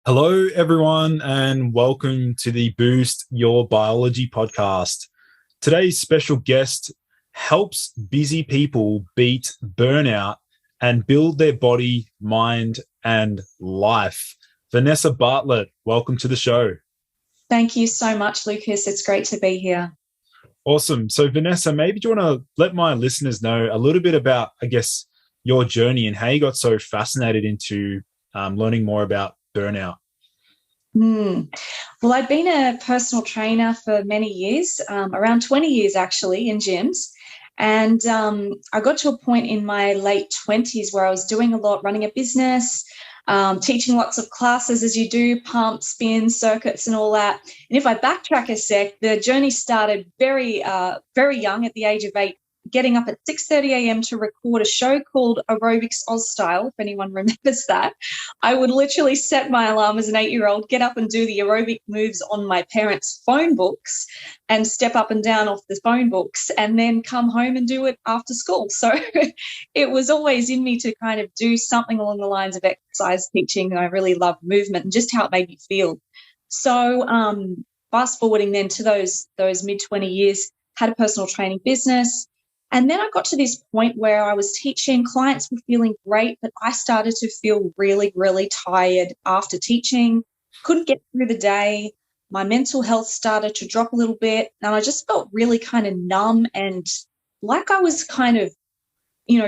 Hello, everyone, and welcome to the Boost Your Biology podcast. Today's special guest helps busy people beat burnout and build their body, mind, and life. Vanessa Bartlett, welcome to the show. Thank you so much, Lucas. It's great to be here. Awesome. So, Vanessa, maybe do you want to let my listeners know a little bit about, your journey and how you got so fascinated into learning more about burnout? Well, I'd been a personal trainer for many years, around 20 years actually, in gyms. And I got to a point in my late 20s where I was doing a lot, running a business, teaching lots of classes as you do, pump, spin, circuits and all that. And if I backtrack a sec, the journey started very young at the age of 8, getting up at 6:30 a.m. to record a show called Aerobics Oz Style, if anyone remembers that. I would literally set my alarm as an 8-year-old, get up and do the aerobic moves on my parents' phone books and step up and down off the phone books and then come home and do it after school. So it was always in me to kind of do something along the lines of exercise teaching. I really loved movement and just how it made me feel. So fast forwarding then to those mid-20 years, had a personal training business. And then I got to this point where I was teaching, clients were feeling great, but I started to feel really, really tired after teaching, couldn't get through the day. My mental health started to drop a little bit, and I just felt really kind of numb and like I was kind of,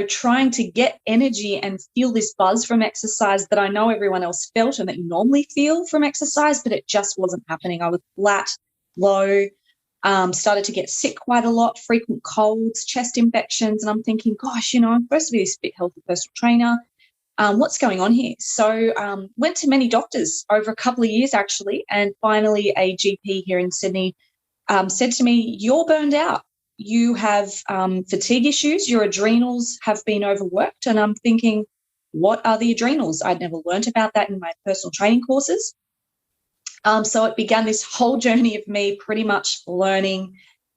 trying to get energy and feel this buzz from exercise that I know everyone else felt and that you normally feel from exercise, but it just wasn't happening. I was flat, low. Started to get sick quite a lot, frequent colds, chest infections, and I'm thinking, gosh, I'm supposed to be this fit healthy personal trainer. What's going on here? So went to many doctors over a couple of years actually, and finally a GP here in Sydney said to me, you're burned out. You have fatigue issues. Your adrenals have been overworked. And I'm thinking, what are the adrenals? I'd never learned about that in my personal training courses. So it began this whole journey of me pretty much learning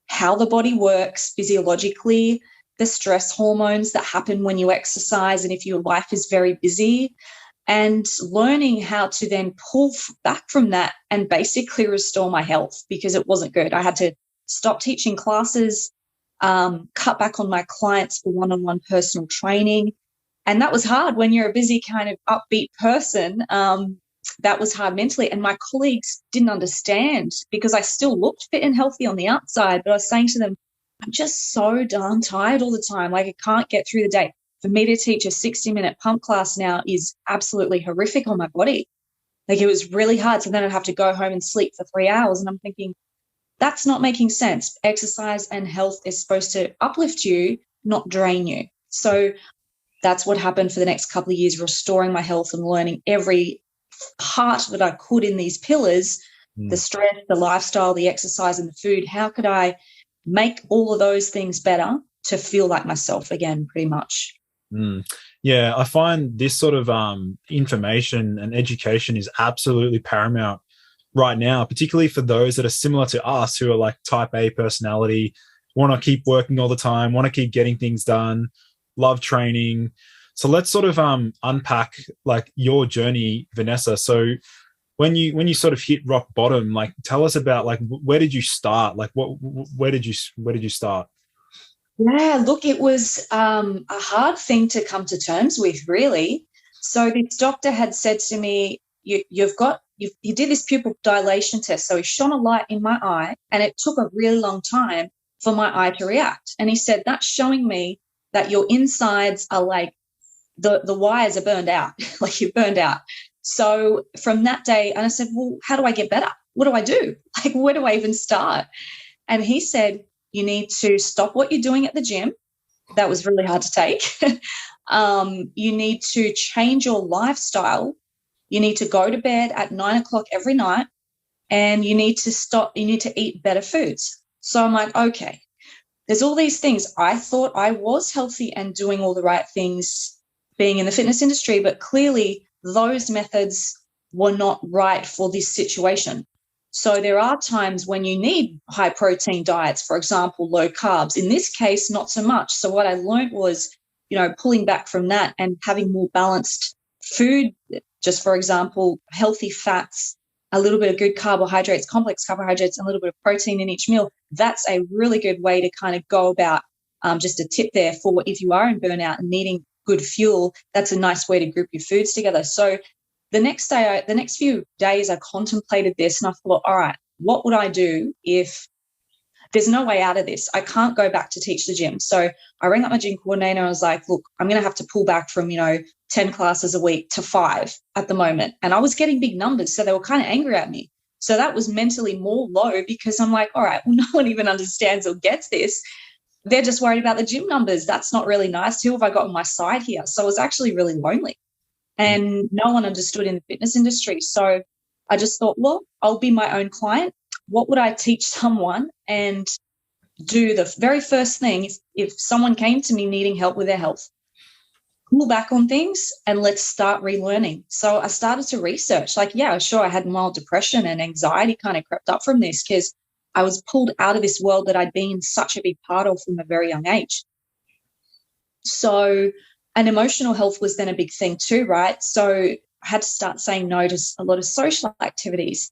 how the body works physiologically, the stress hormones that happen when you exercise and if your life is very busy, and learning how to then pull back from that and basically restore my health because it wasn't good. I had to stop teaching classes, cut back on my clients for one-on-one personal training. And that was hard when you're a busy kind of upbeat person. That was hard mentally. And my colleagues didn't understand because I still looked fit and healthy on the outside, but I was saying to them, I'm just so darn tired all the time. Like I can't get through the day. For me to teach a 60-minute pump class now is absolutely horrific on my body. Like it was really hard. So then I'd have to go home and sleep for 3 hours. And I'm thinking, that's not making sense. Exercise and health is supposed to uplift you, not drain you. So that's what happened for the next couple of years, restoring my health and learning every part that I could in these pillars, the stress, the lifestyle, the exercise and the food. How could I make all of those things better to feel like myself again, pretty much? Yeah, I find this sort of information and education is absolutely paramount right now, particularly for those that are similar to us who are like type A personality, want to keep working all the time, want to keep getting things done, love training. So let's sort of unpack like your journey, Vanessa. So when you sort of hit rock bottom, like tell us about like where did you start? Like where did you start? Yeah, look, it was a hard thing to come to terms with, really. So this doctor had said to me, you did this pupil dilation test. So he shone a light in my eye, and it took a really long time for my eye to react. And he said, that's showing me that your insides are like the wires are burned out, like you're burned out. So from that day, and I said, well, how do I get better? What do I do? Like, where do I even start? And he said, you need to stop what you're doing at the gym. That was really hard to take. You need to change your lifestyle. You need to go to bed at 9 o'clock every night, and you need to eat better foods. So I'm like, okay, there's all these things. I thought I was healthy and doing all the right things being in the fitness industry, but clearly those methods were not right for this situation. So there are times when you need high protein diets, for example, low carbs. In this case, not so much. So what I learned was, pulling back from that and having more balanced food just for example, healthy fats, a little bit of good carbohydrates, complex carbohydrates, and a little bit of protein in each meal. That's a really good way to kind of go about, just a tip there for if you are in burnout and needing good fuel, that's a nice way to group your foods together. So the next few days I contemplated this and I thought, all right, what would I do if there's no way out of this? I can't go back to teach the gym. So I rang up my gym coordinator and I was like, look, I'm going to have to pull back from, 10 classes a week to 5 at the moment. And I was getting big numbers. So they were kind of angry at me. So that was mentally more low because I'm like, all right, well, no one even understands or gets this. They're just worried about the gym numbers. That's not really nice. Who have I got on my side here? So I was actually really lonely and no one understood in the fitness industry. So I just thought, well, I'll be my own client. What would I teach someone and do the very first thing if someone came to me needing help with their health? Pull back on things and let's start relearning. So I started to research, like, yeah, sure, I had mild depression and anxiety kind of crept up from this because I was pulled out of this world that I'd been such a big part of from a very young age. So, and emotional health was then a big thing too, right? So I had to start saying no to a lot of social activities.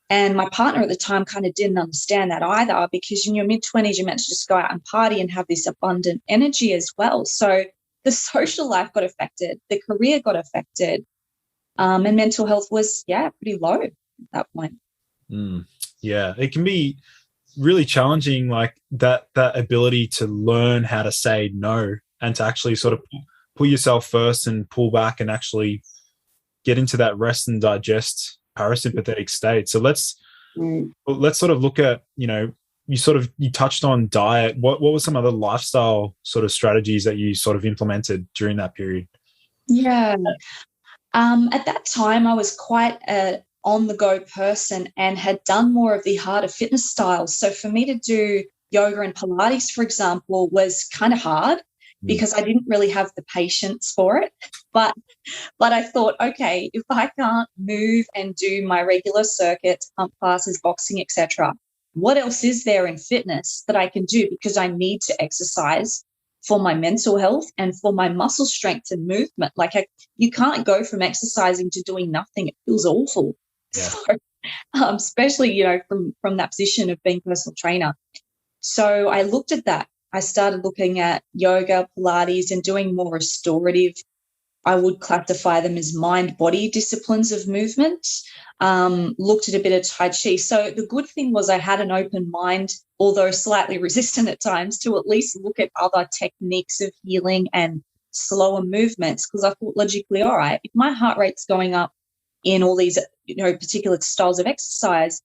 And my partner at the time kind of didn't understand that either because in your mid-20s, you're meant to just go out and party and have this abundant energy as well. So the social life got affected, the career got affected, and mental health was, pretty low at that point. Yeah, it can be really challenging, like that ability to learn how to say no and to actually sort of put yourself first and pull back and actually get into that rest and digest parasympathetic state. So let's sort of look at, you touched on diet. What were some other lifestyle sort of strategies that you sort of implemented during that period? Yeah. At that time, I was quite a on-the-go person and had done more of the harder fitness styles. So for me to do yoga and Pilates, for example, was kind of hard because I didn't really have the patience for it. But I thought, okay, if I can't move and do my regular circuits, pump classes, boxing, etc., what else is there in fitness that I can do? Because I need to exercise for my mental health and for my muscle strength and movement. Like you can't go from exercising to doing nothing. It feels awful. Yeah. So, especially, from that position of being personal trainer. So I looked at that. I started looking at yoga, Pilates, and doing more restorative. I would classify them as mind-body disciplines of movement. Looked at a bit of Tai Chi. So the good thing was I had an open mind, although slightly resistant at times, to at least look at other techniques of healing and slower movements because I thought logically, all right, if my heart rate's going up in all these, particular styles of exercise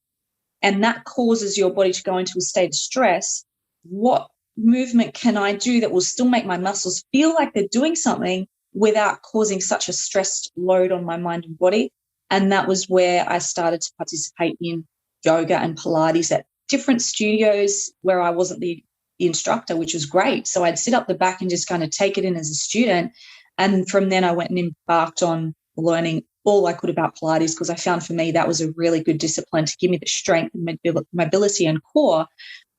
and that causes your body to go into a state of stress, what movement can I do that will still make my muscles feel like they're doing something without causing such a stressed load on my mind and body? And that was where I started to participate in yoga and Pilates at different studios where I wasn't the instructor, which was great. So I'd sit up the back and just kind of take it in as a student. And from then I went and embarked on learning all I could about Pilates because I found for me that was a really good discipline to give me the strength and mobility and core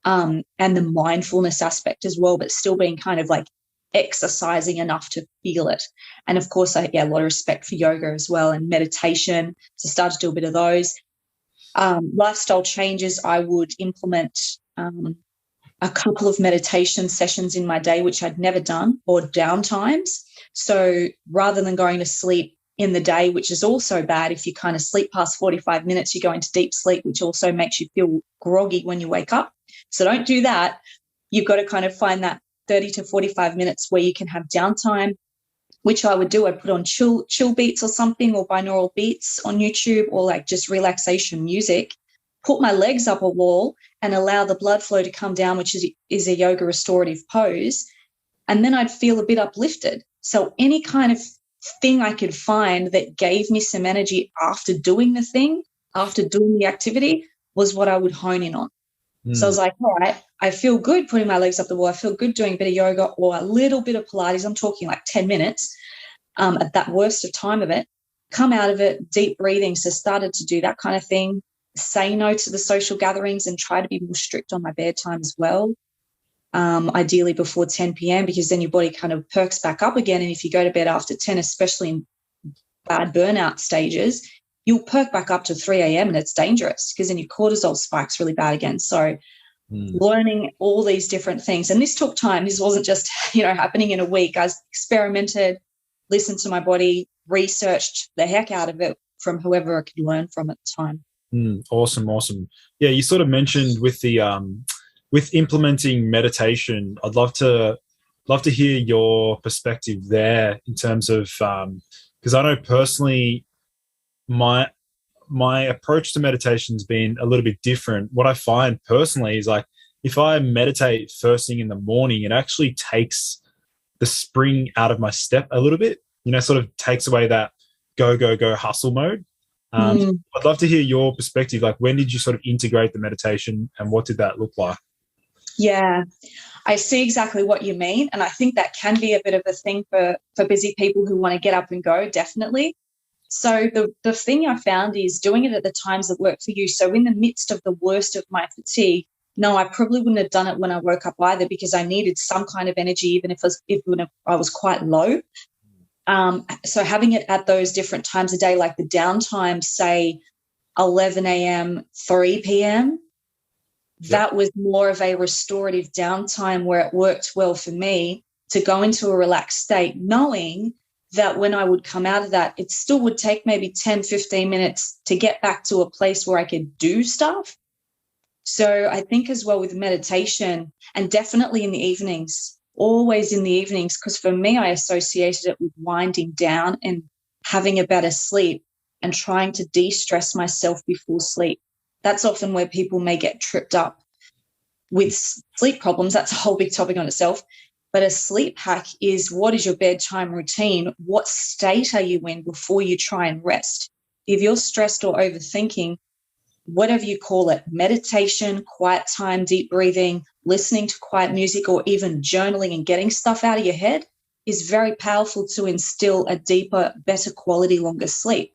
and the mindfulness aspect as well, but still being kind of like exercising enough to feel it. And of course, I get a lot of respect for yoga as well and meditation. So start to do a bit of those. Lifestyle changes, I would implement a couple of meditation sessions in my day, which I'd never done, or downtimes. So rather than going to sleep in the day, which is also bad, if you kind of sleep past 45 minutes, you go into deep sleep, which also makes you feel groggy when you wake up. So don't do that. You've got to kind of find that 30 to 45 minutes where you can have downtime, which I would do. I'd put on chill beats or something, or binaural beats on YouTube, or like just relaxation music, put my legs up a wall and allow the blood flow to come down, which is a yoga restorative pose. And then I'd feel a bit uplifted. So any kind of thing I could find that gave me some energy after doing the thing, after doing the activity, was what I would hone in on. So I was like, all right, I feel good putting my legs up the wall. I feel good doing a bit of yoga or a little bit of Pilates. I'm talking like 10 minutes at that worst of time of it. Come out of it, deep breathing. So started to do that kind of thing, say no to the social gatherings and try to be more strict on my bedtime as well, ideally before 10 p.m. because then your body kind of perks back up again. And if you go to bed after 10, especially in bad burnout stages, you'll perk back up to 3 a.m. and it's dangerous because then your cortisol spikes really bad again. So learning all these different things. And this took time. This wasn't just, happening in a week. I experimented, listened to my body, researched the heck out of it from whoever I could learn from at the time. Awesome. Yeah, you sort of mentioned with the with implementing meditation. I'd love to hear your perspective there in terms of because I know personally my approach to meditation has been a little bit different. What I find personally is like if I meditate first thing in the morning, it actually takes the spring out of my step a little bit, sort of takes away that go hustle mode. I'd love to hear your perspective. Like, when did you sort of integrate the meditation and what did that look like? Yeah, I see exactly what you mean. And I think that can be a bit of a thing for busy people who want to get up and go, definitely. So the thing I found is doing it at the times that work for you. So in the midst of the worst of my fatigue, no, I probably wouldn't have done it when I woke up either, because I needed some kind of energy, even if I was quite low. So having it at those different times a day, like the downtime, say 11 a.m., 3 p.m., that was more of a restorative downtime where it worked well for me to go into a relaxed state, knowing that when I would come out of that, it still would take maybe 10, 15 minutes to get back to a place where I could do stuff. So I think as well with meditation, and definitely in the evenings, always in the evenings, because for me, I associated it with winding down and having a better sleep and trying to de-stress myself before sleep. That's often where people may get tripped up with sleep problems. That's a whole big topic on itself. But a sleep hack is, what is your bedtime routine? What state are you in before you try and rest? If you're stressed or overthinking, whatever you call it, meditation, quiet time, deep breathing, listening to quiet music, or even journaling and getting stuff out of your head is very powerful to instill a deeper, better quality, longer sleep.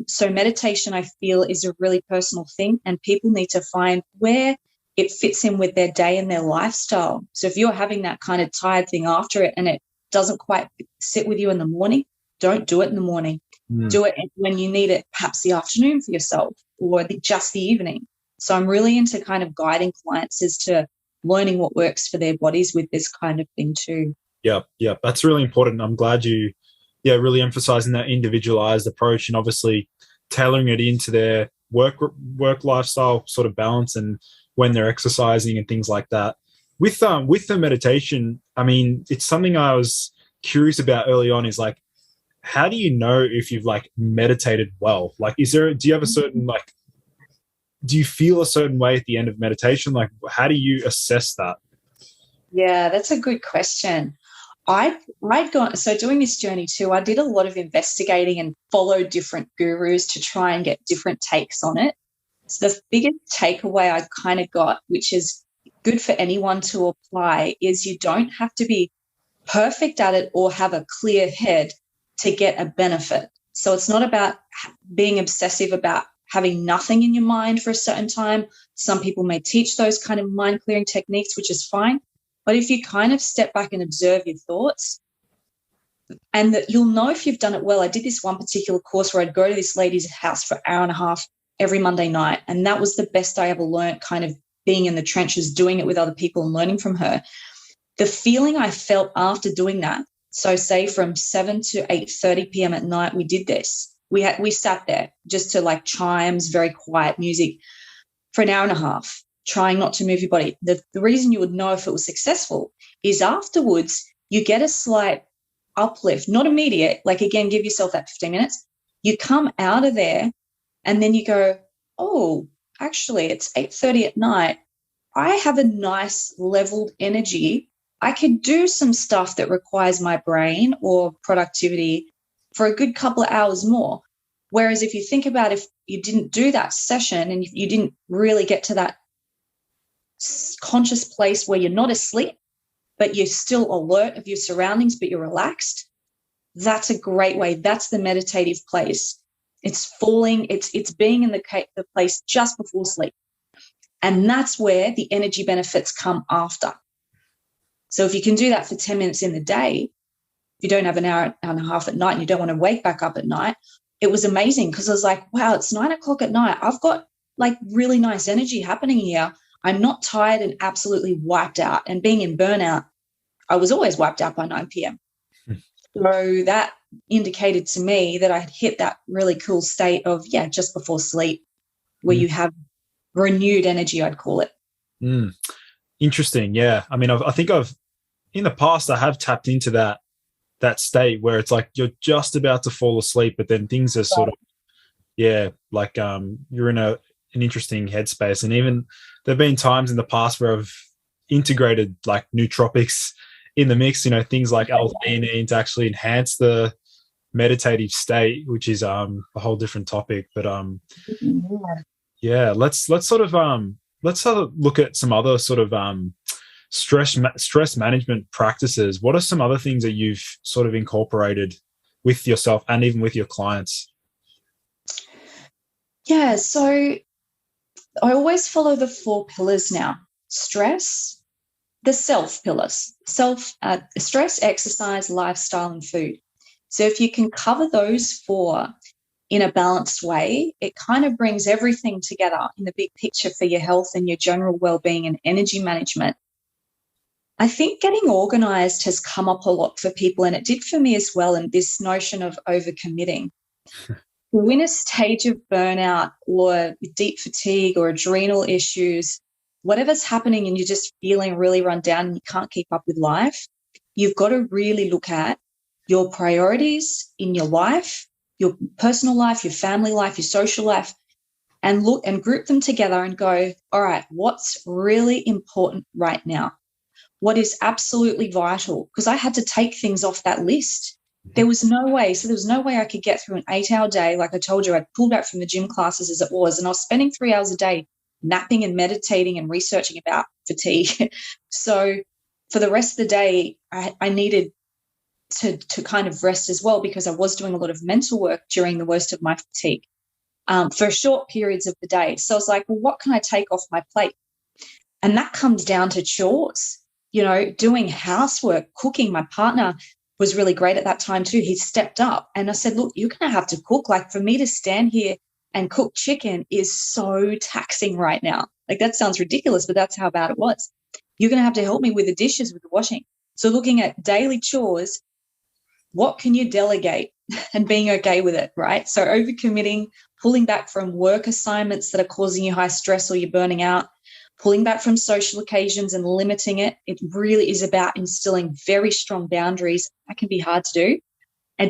So meditation, I feel, is a really personal thing, and people need to find where it fits in with their day and their lifestyle. So if you're having that kind of tired thing after it and it doesn't quite sit with you in the morning, don't do it in the morning. Do it when you need it, perhaps the afternoon for yourself, or just the evening. So I'm really into kind of guiding clients as to learning what works for their bodies with this kind of thing too. Yeah, that's really important. I'm glad you really emphasizing that individualized approach and obviously tailoring it into their work lifestyle sort of balance and when they're exercising and things like that. With the meditation, I mean, it's something I was curious about early on, is like, how do you know if you've like meditated well? Like, do you have a certain, like, do you feel a certain way at the end of meditation? Like, how do you assess that? Yeah, that's a good question. So doing this journey too, I did a lot of investigating and followed different gurus to try and get different takes on it. So the biggest takeaway I kind of got, which is good for anyone to apply, is you don't have to be perfect at it or have a clear head to get a benefit. So it's not about being obsessive about having nothing in your mind for a certain time. Some people may teach those kind of mind clearing techniques, which is fine. But if you kind of step back and observe your thoughts, and that you'll know if you've done it well. I did this one particular course where I'd go to this lady's house for an hour and a half every Monday night. And that was the best I ever learned, kind of being in the trenches, doing it with other people and learning from her. The feeling I felt after doing that, so say from 7 to 8:30 p.m. at night, we did this. We sat there just to like chimes, very quiet music for an hour and a half, trying not to move your body. The reason you would know if it was successful is afterwards you get a slight uplift, not immediate, like again, give yourself that 15 minutes. You come out of there and then you go, oh, actually it's 8:30 at night. I have a nice leveled energy. I could do some stuff that requires my brain or productivity for a good couple of hours more. Whereas if you think about if you didn't do that session and you didn't really get to that conscious place where you're not asleep, but you're still alert of your surroundings, but you're relaxed, that's a great way. That's the meditative place. It's falling, it's being in the place just before sleep. And that's where the energy benefits come after. So if you can do that for 10 minutes in the day, you don't have an hour and a half at night and you don't want to wake back up at night, it was amazing because I was like, wow, it's 9 o'clock at night. I've got like really nice energy happening here. I'm not tired and absolutely wiped out. And being in burnout, I was always wiped out by 9 p.m. So that indicated to me that I had hit that really cool state of, just before sleep, where you have renewed energy, I'd call it. Interesting. Yeah. I mean, I think in the past, I have tapped into that state where it's like you're just about to fall asleep, but then things are sort of, like you're in an interesting headspace. And even there've been times in the past where I've integrated like nootropics in the mix, things like L-theanine to actually enhance the meditative state, which is a whole different topic. But let's sort of look at some other sort of stress management practices. What are some other things that you've sort of incorporated with yourself and even with your clients? Yeah, so I always follow the 4 pillars now. Stress, the self pillars, stress, exercise, lifestyle, and food. So if you can cover those 4 in a balanced way, it kind of brings everything together in the big picture for your health and your general well-being and energy management. I think getting organized has come up a lot for people, and it did for me as well, and this notion of overcommitting. We're in a stage of burnout or deep fatigue or adrenal issues, whatever's happening and you're just feeling really run down and you can't keep up with life, you've got to really look at your priorities in your life, your personal life, your family life, your social life, and look and group them together and go, all right, what's really important right now? What is absolutely vital? Because I had to take things off that list. There was no way I could get through an 8-hour day. Like I told you, I'd pulled back from the gym classes as it was, and I was spending 3 hours a day napping and meditating and researching about fatigue. So for the rest of the day, I needed to kind of rest as well, because I was doing a lot of mental work during the worst of my fatigue for short periods of the day. So I was like, well, what can I take off my plate? And that comes down to chores, doing housework, cooking. My partner was really great at that time too. He stepped up and I said, look, you're going to have to cook. Like for me to stand here and cook chicken is so taxing right now. Like that sounds ridiculous, but that's how bad it was. You're going to have to help me with the dishes, with the washing. So looking at daily chores, what can you delegate and being okay with it, right? So overcommitting, pulling back from work assignments that are causing you high stress or you're burning out, pulling back from social occasions and limiting it. It really is about instilling very strong boundaries. That can be hard to do,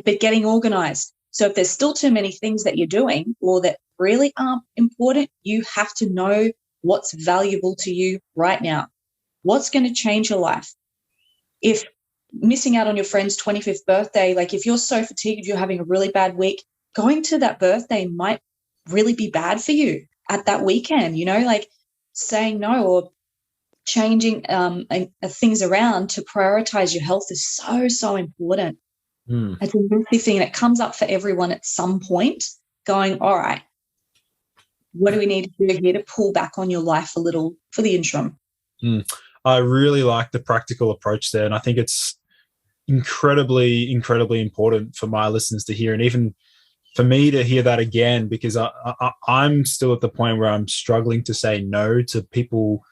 but getting organized. So if there's still too many things that you're doing or that really aren't important, you have to know what's valuable to you right now. What's going to change your life? If missing out on your friend's 25th birthday, like if you're so fatigued, if you're having a really bad week, going to that birthday might really be bad for you at that weekend, like saying no or changing things around to prioritize your health is so, so important. It's a really thing that comes up for everyone at some point, going, all right, what do we need to do here to pull back on your life a little for the interim? I really like the practical approach there, and I think it's incredibly, incredibly important for my listeners to hear, and even for me to hear that again, because I'm still at the point where I'm struggling to say no to people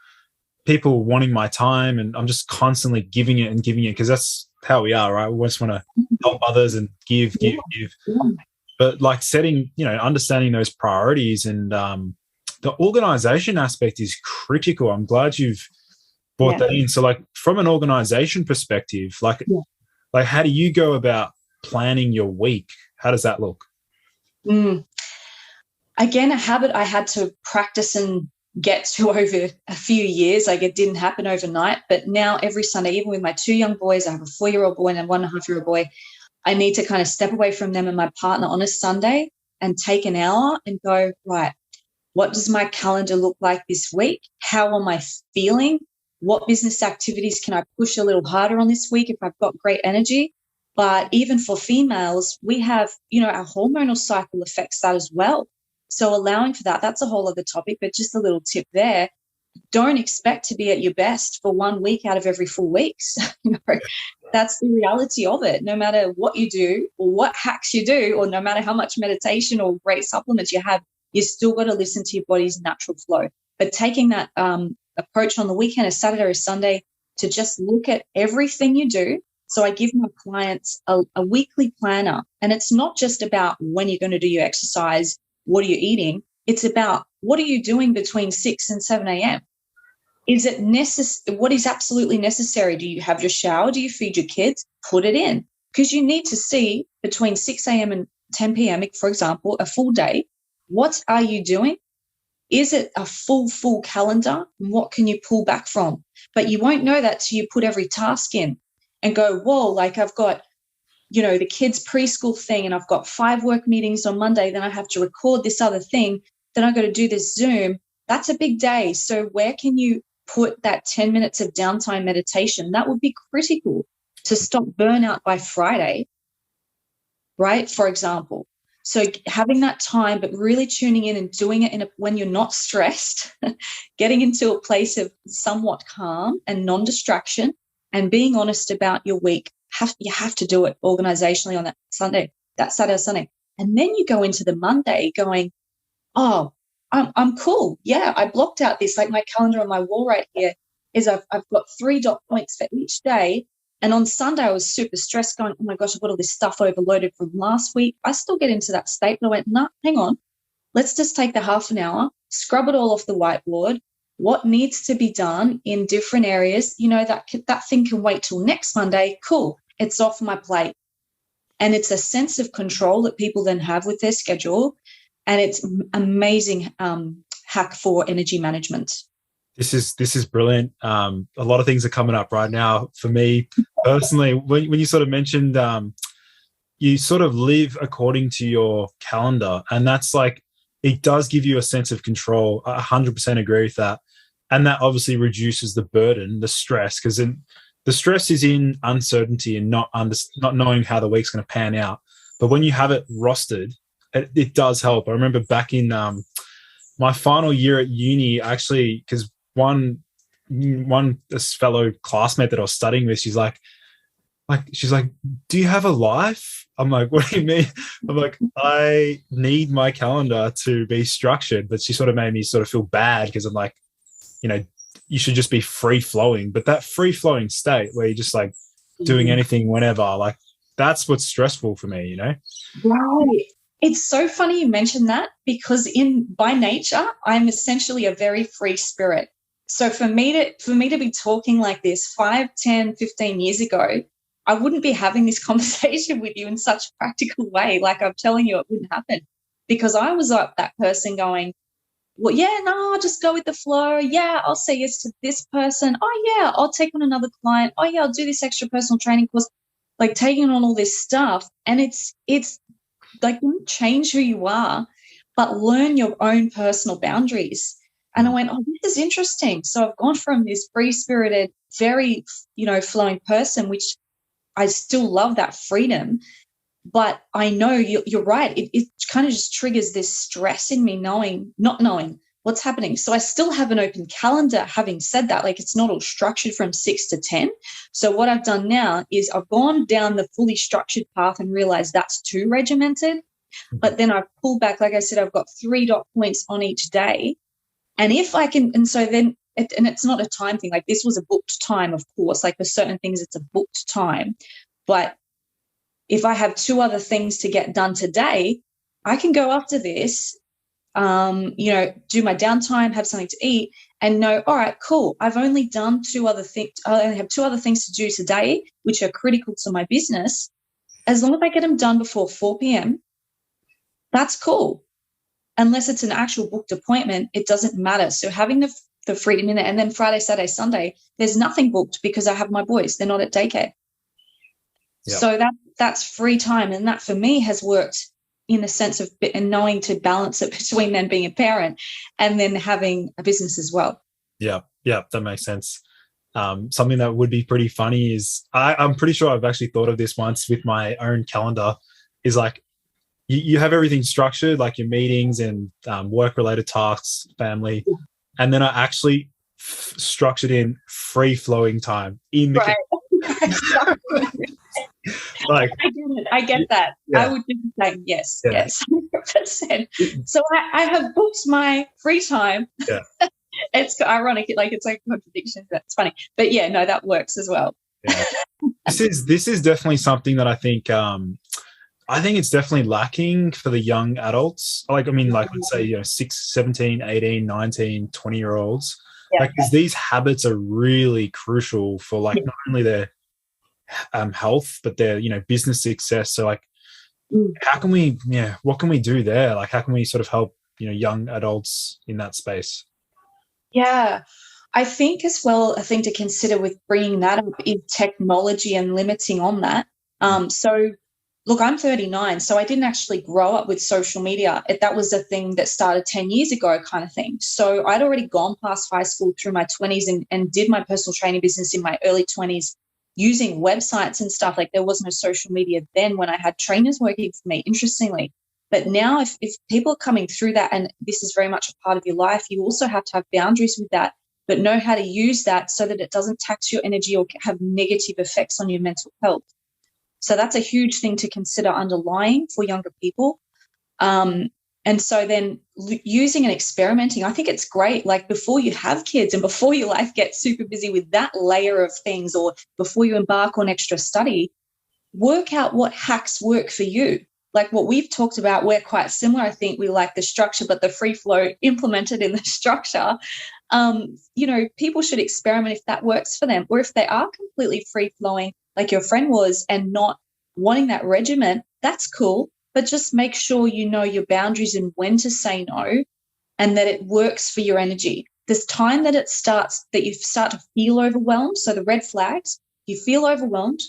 wanting my time, and I'm just constantly giving it because that's how we are, right? We just want to help others and give. But like setting, understanding those priorities and the organization aspect is critical. I'm glad you've brought that in. So like from an organization perspective, like how do you go about planning your week? How does that look? Again, a habit I had to practice and get to over a few years. Like it didn't happen overnight, but now every Sunday, even with my 2 young boys, I have a 4-year-old boy and a 1.5-year-old boy, I need to kind of step away from them and my partner on a Sunday and take an hour and go, right, what does my calendar look like this week? How am I feeling? What business activities can I push a little harder on this week if I've got great energy? But even for females, we have, our hormonal cycle affects that as well. So allowing for that, that's a whole other topic, but just a little tip there. don't expect to be at your best for 1 week out of every 4 weeks. That's the reality of it. No matter what you do or what hacks you do, or no matter how much meditation or great supplements you have, you still got to listen to your body's natural flow. But taking that approach on the weekend, a Saturday or Sunday, to just look at everything you do. So I give my clients a weekly planner, and it's not just about when you're going to do your exercise, what are you eating? It's about what are you doing between 6 and 7 a.m.? Is it what is absolutely necessary? Do you have your shower? Do you feed your kids? Put it in, because you need to see between 6 a.m. and 10 p.m., for example, a full day. What are you doing? Is it a full calendar? What can you pull back from? But you won't know that till you put every task in and go, whoa, like I've got, the kids' preschool thing, and I've got 5 work meetings on Monday. Then I have to record this other thing. Then I've got to do this Zoom. That's a big day. So where can you put that 10 minutes of downtime meditation? That would be critical to stop burnout by Friday, right? For example. So having that time, but really tuning in and doing it when you're not stressed, getting into a place of somewhat calm and non-distraction, and being honest about your week. You have to do it organizationally on that Saturday or Sunday. And then you go into the Monday going, oh, I'm cool. Yeah, I blocked out this, like my calendar on my wall right here is I've got 3 dot points for each day. And on Sunday, I was super stressed going, oh my gosh, I've got all this stuff overloaded from last week. I still get into that state, but I went, no, hang on. Let's just take the half an hour, scrub it all off the whiteboard. What needs to be done in different areas? That thing can wait till next Monday. Cool. It's off my plate. And it's a sense of control that people then have with their schedule. And it's amazing hack for energy management. This is brilliant. A lot of things are coming up right now for me personally. When you sort of mentioned you sort of live according to your calendar, and that's like, it does give you a sense of control. I 100% agree with that. And that obviously reduces the burden, the stress, because the stress is in uncertainty and not knowing how the week's going to pan out. But when you have it rostered, it does help. I remember back in my final year at uni, actually, because this fellow classmate that I was studying with, she's like, do you have a life? I'm like, what do you mean? I'm like, I need my calendar to be structured. But she sort of made me sort of feel bad, because I'm like, you should just be free flowing. But that free flowing state where you're just like doing anything whenever, like that's what's stressful for me, Right. It's so funny you mentioned that, because by nature, I'm essentially a very free spirit. So for me to be talking like this 5, 10, 15 years ago, I wouldn't be having this conversation with you in such a practical way. Like I'm telling you, it wouldn't happen, because I was like that person going, well, yeah, no, I'll just go with the flow. Yeah, I'll say yes to this person. Oh, yeah, I'll take on another client. Oh, yeah, I'll do this extra personal training course, like taking on all this stuff. And it's like, don't change who you are, but learn your own personal boundaries. And I went, oh, this is interesting. So I've gone from this free-spirited, very, flowing person, which I still love that freedom. But I know you're right. It kind of just triggers this stress in me, not knowing what's happening. So I still have an open calendar. Having said that, like it's not all structured from 6 to 10. So what I've done now is I've gone down the fully structured path and realized that's too regimented. But then I've pulled back. Like I said, I've got 3 dot points on each day. And if I can, and so then, and it's not a time thing. Like this was a booked time, of course. Like for certain things, it's a booked time. But if I have 2 other things to get done today, I can go after this, do my downtime, have something to eat, and know, all right, cool. I've only done 2 other things. I only have 2 other things to do today, which are critical to my business. As long as I get them done before 4 p.m., that's cool. Unless it's an actual booked appointment, it doesn't matter. So having the freedom in it, and then Friday, Saturday, Sunday, there's nothing booked because I have my boys. They're not at daycare. Yep. So that's free time. And that for me has worked in the sense of and knowing to balance it between then being a parent and then having a business as well. Yeah, that makes sense. Something that would be pretty funny is I'm pretty sure I've actually thought of this once with my own calendar, is like you have everything structured, like your meetings and work-related tasks, family. Yeah. And then I actually structured in free flowing time in the like I get that. Yeah. I would be saying yes, Yeah. yes, 100%. So I have booked my free time. Yeah. It's ironic, like it's like a contradiction. That's funny, but yeah, no, that works as well. Yeah. This is definitely something that I think it's definitely lacking for the young adults. Like, I mean, like, let's say, 6, 17, 18, 19, 20-year-olds. Yeah. Like, because these habits are really crucial for, like, not only their health, but their, business success. So, like, how can we, what can we do there? Like, how can we sort of help, young adults in that space? Yeah. I think as well, a thing to consider with bringing that up is technology and limiting on that. So, look, I'm 39, so I didn't actually grow up with social media. That was a thing that started 10 years ago kind of thing. So I'd already gone past high school through my 20s and did my personal training business in my early 20s using websites and stuff. Like, there was no social media then when I had trainers working for me, interestingly. But now if people are coming through that, and this is very much a part of your life, you also have to have boundaries with that, but know how to use that so that it doesn't tax your energy or have negative effects on your mental health. So that's a huge thing to consider underlying for younger people. And so then using and experimenting, I think it's great. Like, before you have kids and before your life gets super busy with that layer of things, or before you embark on extra study, work out what hacks work for you. Like what we've talked about, we're quite similar. I think we like the structure, but the free flow implemented in the structure. People should experiment if that works for them, or if they are completely free flowing, like your friend was, and not wanting that regimen, that's cool. But just make sure you know your boundaries and when to say no, and that it works for your energy. There's time that you start to feel overwhelmed. So the red flags, you feel overwhelmed,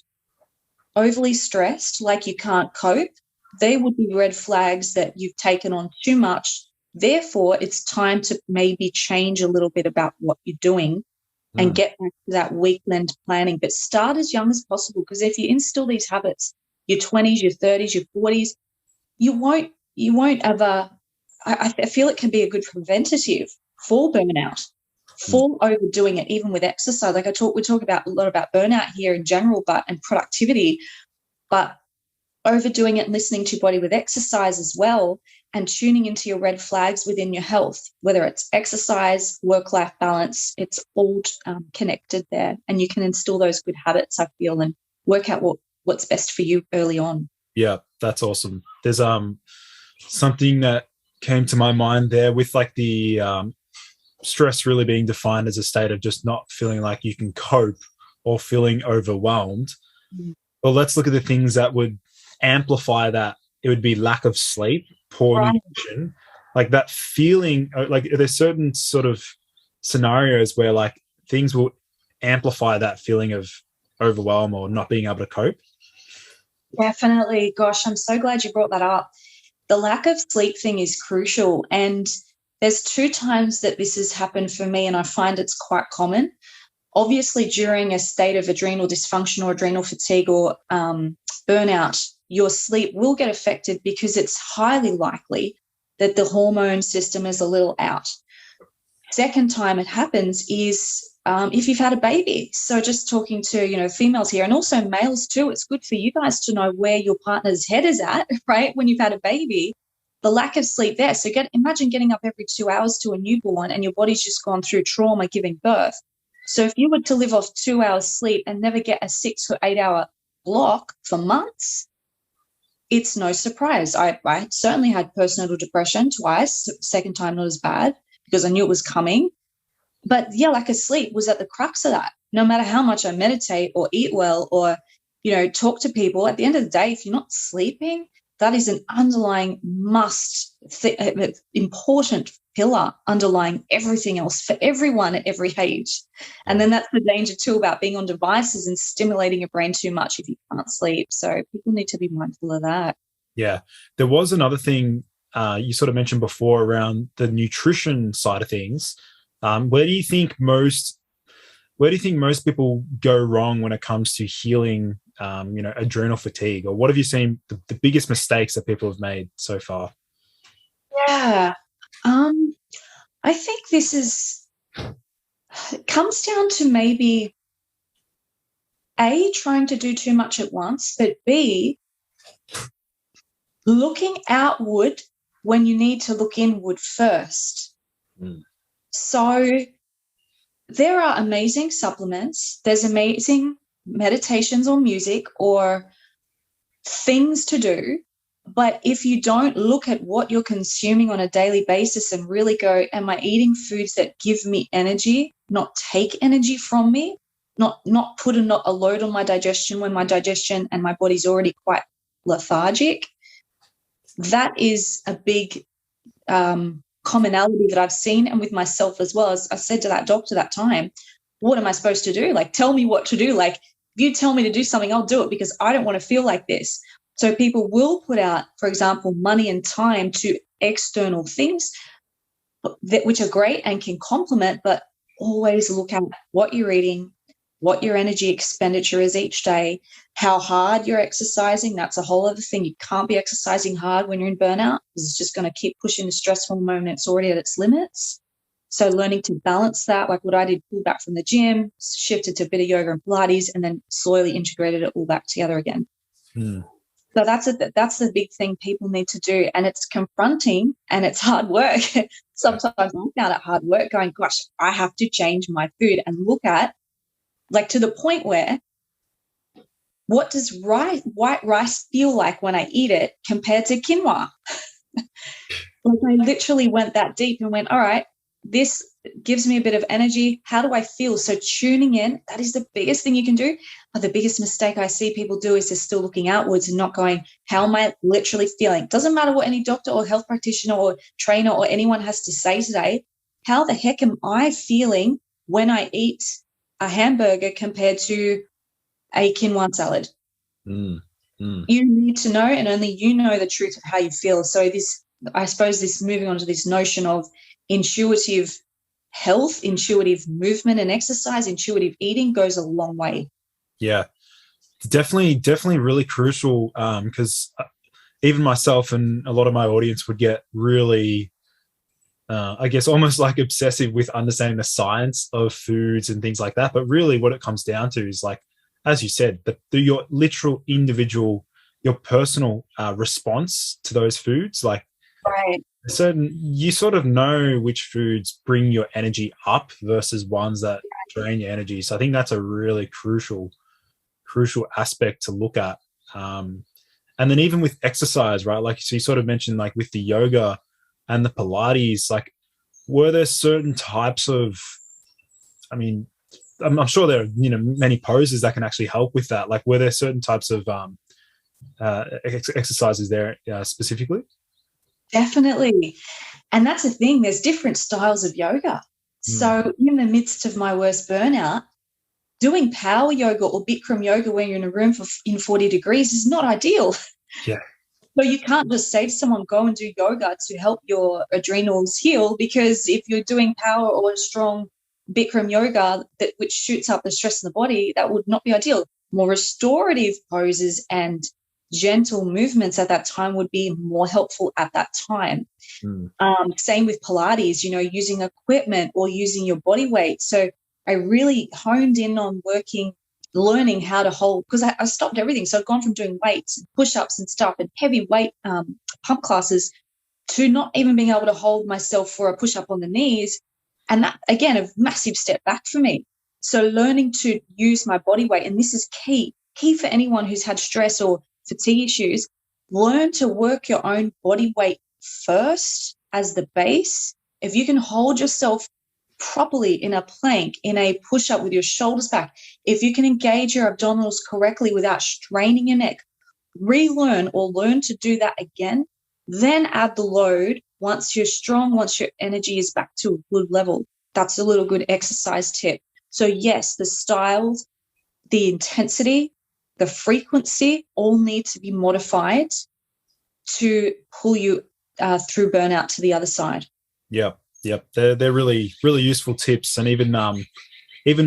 overly stressed, like you can't cope, they would be red flags that you've taken on too much. Therefore, it's time to maybe change a little bit about what you're doing and get back to that weekend planning. But start as young as possible, because if you instill these habits, your 20s, your 30s, your 40s, you won't ever. I feel it can be a good preventative for burnout, for overdoing it, even with exercise. Like we talk about a lot about burnout here in general, and productivity, but overdoing it and listening to your body with exercise as well, and tuning into your red flags within your health, whether it's exercise, work-life balance, it's all connected there. And you can instill those good habits, I feel, and work out what's best for you early on. Yeah, that's awesome. There's something that came to my mind there with like the stress really being defined as a state of just not feeling like you can cope or feeling overwhelmed. Well, let's look at the things that would amplify that. It would be lack of sleep, poor nutrition, like that feeling. Like, there's certain sort of scenarios where like things will amplify that feeling of overwhelm or not being able to cope. Definitely. Gosh, I'm so glad you brought that up. The lack of sleep thing is crucial. And there's 2 times that this has happened for me, and I find it's quite common. Obviously, during a state of adrenal dysfunction or adrenal fatigue or burnout, your sleep will get affected because it's highly likely that the hormone system is a little out. Second time it happens is if you've had a baby. So just talking to, females here, and also males too, it's good for you guys to know where your partner's head is at, right, when you've had a baby. The lack of sleep there. So imagine getting up every 2 hours to a newborn and your body's just gone through trauma giving birth. So if you were to live off 2 hours sleep and never get a 6 or 8 hour block for months, it's no surprise. I certainly had postnatal depression twice, second time not as bad because I knew it was coming. But yeah, lack of sleep was at the crux of that. No matter how much I meditate or eat well or, talk to people, at the end of the day, if you're not sleeping, that is an underlying important pillar underlying everything else for everyone at every age. And then that's the danger too about being on devices and stimulating your brain too much if you can't sleep. So people need to be mindful of that. Yeah. There was another thing you sort of mentioned before around the nutrition side of things. Where do you think most people go wrong when it comes to healing adrenal fatigue? Or what have you seen the biggest mistakes that people have made so far? Yeah. I think this is It comes down to maybe A, trying to do too much at once, but B, looking outward when you need to look inward first. Mm. So there are amazing supplements. There's amazing meditations or music or things to do. But if you don't look at what you're consuming on a daily basis and really go, am I eating foods that give me energy, not take energy from me, not put a load on my digestion when my digestion and my body's already quite lethargic? That is a big commonality that I've seen, and with myself as well. As I said to that doctor that time, what am I supposed to do? Like, tell me what to do. Like, if you tell me to do something, I'll do it, because I don't want to feel like this. So people will put out, for example, money and time to external things which are great and can complement, but always look at what you're eating, what your energy expenditure is each day, how hard you're exercising. That's a whole other thing. You can't be exercising hard when you're in burnout, because it's just going to keep pushing the stress hormone and it's already at its limits. So learning to balance that, like what I did, pulled back from the gym, shifted to a bit of yoga and Pilates, and then slowly integrated it all back together again. Mm. So that's the big thing people need to do. And it's confronting and it's hard work. Sometimes I found it hard work going, gosh, I have to change my food and look at, like, to the point where, what does white rice feel like when I eat it compared to quinoa? Like, I literally went that deep and went, all right, this gives me a bit of energy. How do I feel? So tuning in, that is the biggest thing you can do. But the biggest mistake I see people do is they're still looking outwards and not going, how am I literally feeling? Doesn't matter what any doctor or health practitioner or trainer or anyone has to say today. How the heck am I feeling when I eat a hamburger compared to a quinoa salad? Mm. Mm. You need to know, and only you know the truth of how you feel. So I suppose this moving on to this notion of intuitive health, intuitive movement and exercise, intuitive eating goes a long way. Yeah, definitely really crucial, because even myself and a lot of my audience would get really, I guess, almost like obsessive with understanding the science of foods and things like that. But really what it comes down to is, like, as you said, your literal individual, your personal response to those foods. Like, right. You sort of know which foods bring your energy up versus ones that drain your energy. So I think that's a really crucial aspect to look at. And then even with exercise, right? Like, so you sort of mentioned, like, with the yoga and the Pilates, like, were there certain types of, I mean, I'm sure there are, many poses that can actually help with that. Like, were there certain types of exercises there specifically? Definitely. And that's the thing. There's different styles of yoga. So in the midst of my worst burnout, doing power yoga or Bikram yoga when you're in a room in 40 degrees is not ideal. Yeah. So you can't just say to someone, go and do yoga to help your adrenals heal, because if you're doing power or a strong Bikram yoga which shoots up the stress in the body, that would not be ideal. More restorative poses and gentle movements at that time would be more helpful at that time. Same with Pilates, using equipment or using your body weight. So I really honed in on learning how to hold, because I stopped everything. So I've gone from doing weights and push-ups and stuff and heavy weight pump classes to not even being able to hold myself for a push-up on the knees. And that, again, a massive step back for me. So learning to use my body weight, and this is key for anyone who's had stress or fatigue issues, learn to work your own body weight first as the base. If you can hold yourself properly in a plank, in a push-up with your shoulders back, if you can engage your abdominals correctly without straining your neck, relearn or learn to do that again, then add the load once you're strong, once your energy is back to a good level. That's a little good exercise tip. So yes, the styles, the intensity, the frequency all need to be modified to pull you through burnout to the other side. Yep. They're really, really useful tips. And even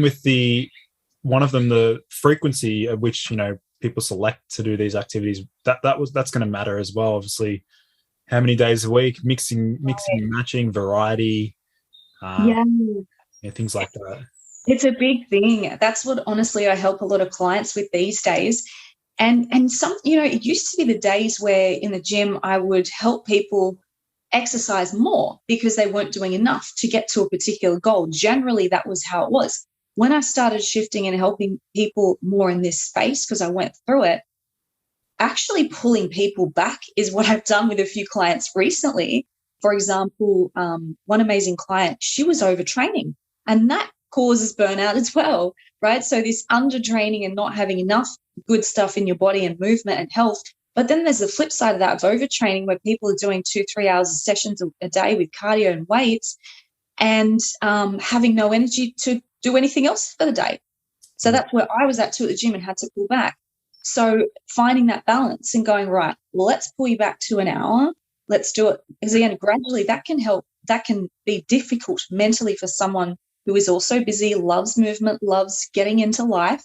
with one of them, the frequency at which, people select to do these activities, that's going to matter as well. Obviously, how many days a week, mixing, matching, variety. things like that. It's a big thing. That's what honestly I help a lot of clients with these days. And some, it used to be the days where in the gym I would help people exercise more because they weren't doing enough to get to a particular goal. Generally, that was how it was. When I started shifting and helping people more in this space, because I went through it, actually pulling people back is what I've done with a few clients recently. For example, one amazing client, she was overtraining, and that causes burnout as well, right? So this undertraining and not having enough good stuff in your body and movement and health. But then there's the flip side of that of overtraining, where people are doing 2-3 hours of sessions a day with cardio and weights and having no energy to do anything else for the day. So that's where I was at too at the gym and had to pull back. So finding that balance and going, right, well, let's pull you back to an hour. Let's do it. Because again, gradually that can help. That can be difficult mentally for someone who is also busy, loves movement, loves getting into life.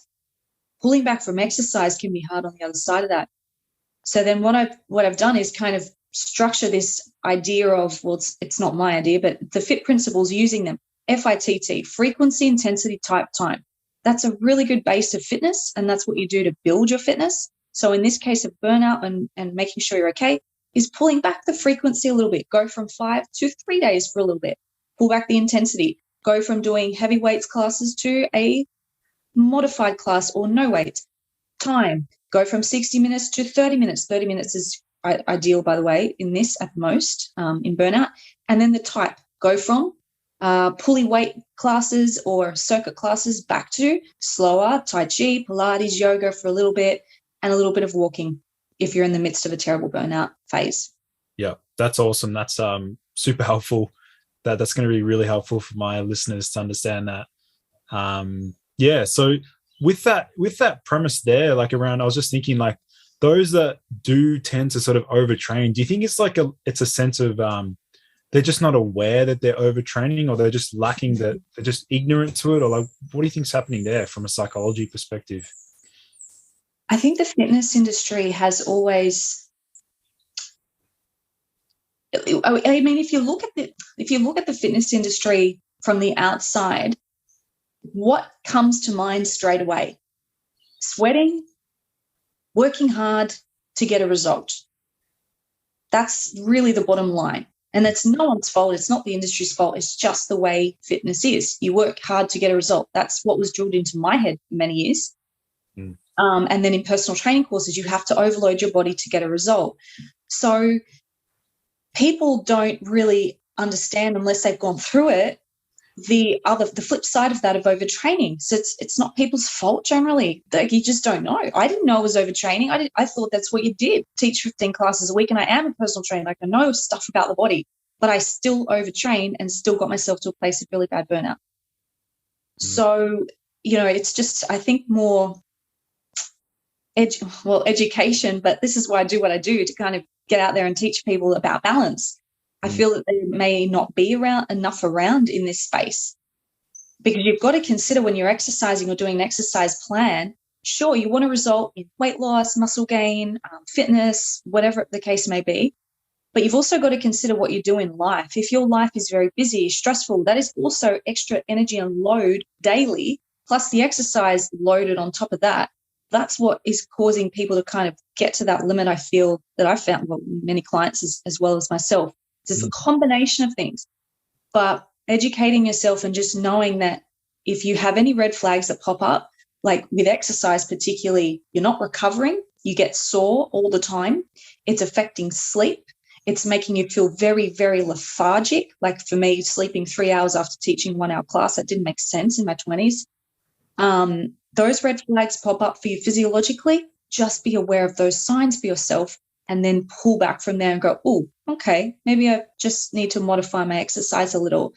Pulling back from exercise can be hard on the other side of that. So then what I've done is kind of structure this idea of, well, it's not my idea, but the FIT principles, using them. FITT, frequency, intensity, type, time. That's a really good base of fitness, and that's what you do to build your fitness. So in this case of burnout and making sure you're okay is pulling back the frequency a little bit. Go from 5 to 3 days for a little bit. Pull back the intensity. Go from doing heavy weights classes to a modified class or no weight. Time. Go from 60 minutes to 30 minutes. 30 minutes is ideal, by the way, in this at most in burnout. And then the type. Go from pulley weight classes or circuit classes back to slower Tai Chi, Pilates, yoga for a little bit, and a little bit of walking if you're in the midst of a terrible burnout phase. Yeah, that's awesome. That's super helpful. That's going to be really helpful for my listeners to understand that. Yeah, so with that premise there, like around, I was just thinking, like those that do tend to sort of overtrain, do you think it's a sense of they're just not aware that they're overtraining, or they're just lacking they're just ignorant to it, or like what do you think's happening there from a psychology perspective? I think the fitness industry has always, I mean, if you look at the fitness industry from the outside, what comes to mind straight away? Sweating, working hard to get a result. That's really the bottom line. And that's no one's fault. It's not the industry's fault. It's just the way fitness is. You work hard to get a result. That's what was drilled into my head for many years. And then in personal training courses, you have to overload your body to get a result. So people don't really understand, unless they've gone through it, the flip side of that of overtraining. So it's not people's fault generally. Like, you just don't know. I didn't know I was overtraining. I thought that's what you did. Teach 15 classes a week, and I am a personal trainer. Like, I know stuff about the body, but I still overtrained and still got myself to a place of really bad burnout. So, it's just, I think, more education, but this is why I do what I do, to kind of get out there and teach people about balance. I feel that there may not be enough around in this space, because you've got to consider when you're exercising or doing an exercise plan, sure, you want a result in weight loss, muscle gain, fitness, whatever the case may be, but you've also got to consider what you do in life. If your life is very busy, stressful, that is also extra energy and load daily, plus the exercise loaded on top of that. That's what is causing people to kind of get to that limit. I feel that I've found, many clients as well as myself. It's a combination of things, but educating yourself and just knowing that if you have any red flags that pop up, like with exercise particularly, you're not recovering, you get sore all the time, it's affecting sleep, it's making you feel very, very lethargic. Like for me, sleeping 3 hours after teaching 1 hour class, that didn't make sense in my 20s. Those red flags pop up for you physiologically. Just be aware of those signs for yourself, and then pull back from there and go, oh, okay, maybe I just need to modify my exercise a little.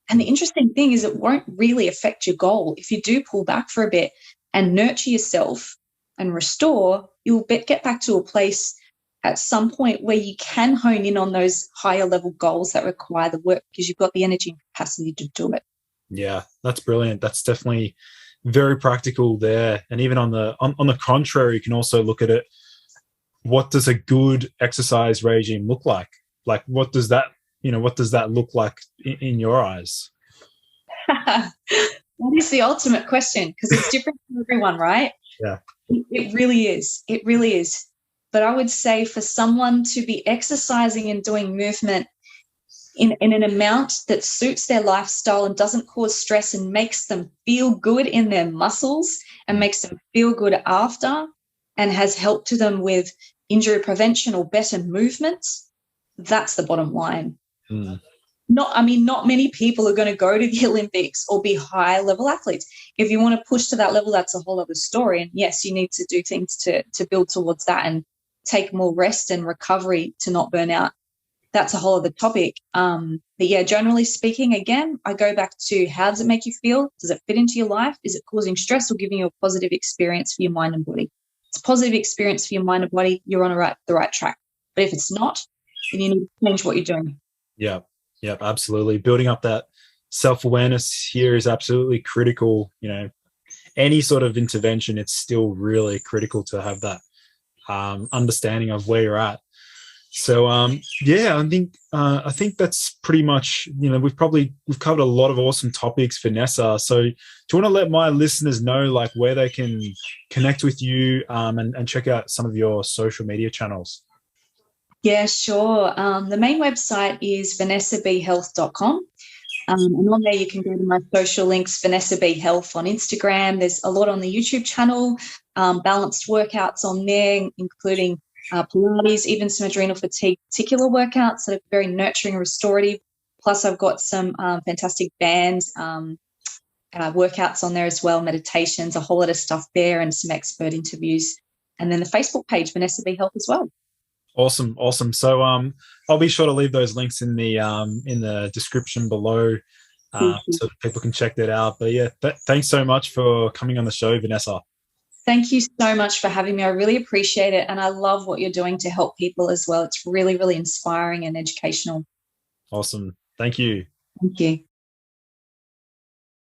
And the interesting thing is it won't really affect your goal. If you do pull back for a bit and nurture yourself and restore, you'll get back to a place at some point where you can hone in on those higher level goals that require the work, because you've got the energy and capacity to do it. Yeah, that's brilliant. That's definitely very practical there. And even on the contrary, you can also look at it. What does a good exercise regime look like? Like, what does that look like in your eyes? That is the ultimate question, because it's different for everyone, right? Yeah. It really is. It really is. But I would say for someone to be exercising and doing movement in an amount that suits their lifestyle and doesn't cause stress and makes them feel good in their muscles and makes them feel good after, and has helped to them with injury prevention or better movements, that's the bottom line. Mm. Not many people are going to go to the Olympics or be high level athletes. If you want to push to that level, that's a whole other story. And yes, you need to do things to build towards that and take more rest and recovery to not burn out. That's a whole other topic. But yeah, generally speaking, again, I go back to, how does it make you feel? Does it fit into your life? Is it causing stress or giving you a positive experience for your mind and body? It's a positive experience for your mind and body, you're on the right track. But if it's not, then you need to change what you're doing. Yeah. Yeah, absolutely. Building up that self-awareness here is absolutely critical. You know, any sort of intervention, it's still really critical to have that understanding of where you're at. So yeah, I think that's pretty much, you know, we've covered a lot of awesome topics, Vanessa. So do you want to let my listeners know like where they can connect with you and check out some of your social media channels? Yeah, sure. The main website is vanessabhealth.com. And on there you can go to my social links, Vanessa B Health on Instagram. There's a lot on the YouTube channel, balanced workouts on there, including Pilates, even some adrenal fatigue particular workouts that are very nurturing and restorative. Plus I've got some fantastic bands workouts on there as well, meditations, a whole lot of stuff there, and some expert interviews. And then the Facebook page, Vanessa B Health as well. Awesome. So I'll be sure to leave those links in the description below so that people can check that out. But yeah, thanks so much for coming on the show, Vanessa. Thank you so much for having me. I really appreciate it. And I love what you're doing to help people as well. It's really, really inspiring and educational. Awesome. Thank you. Thank you.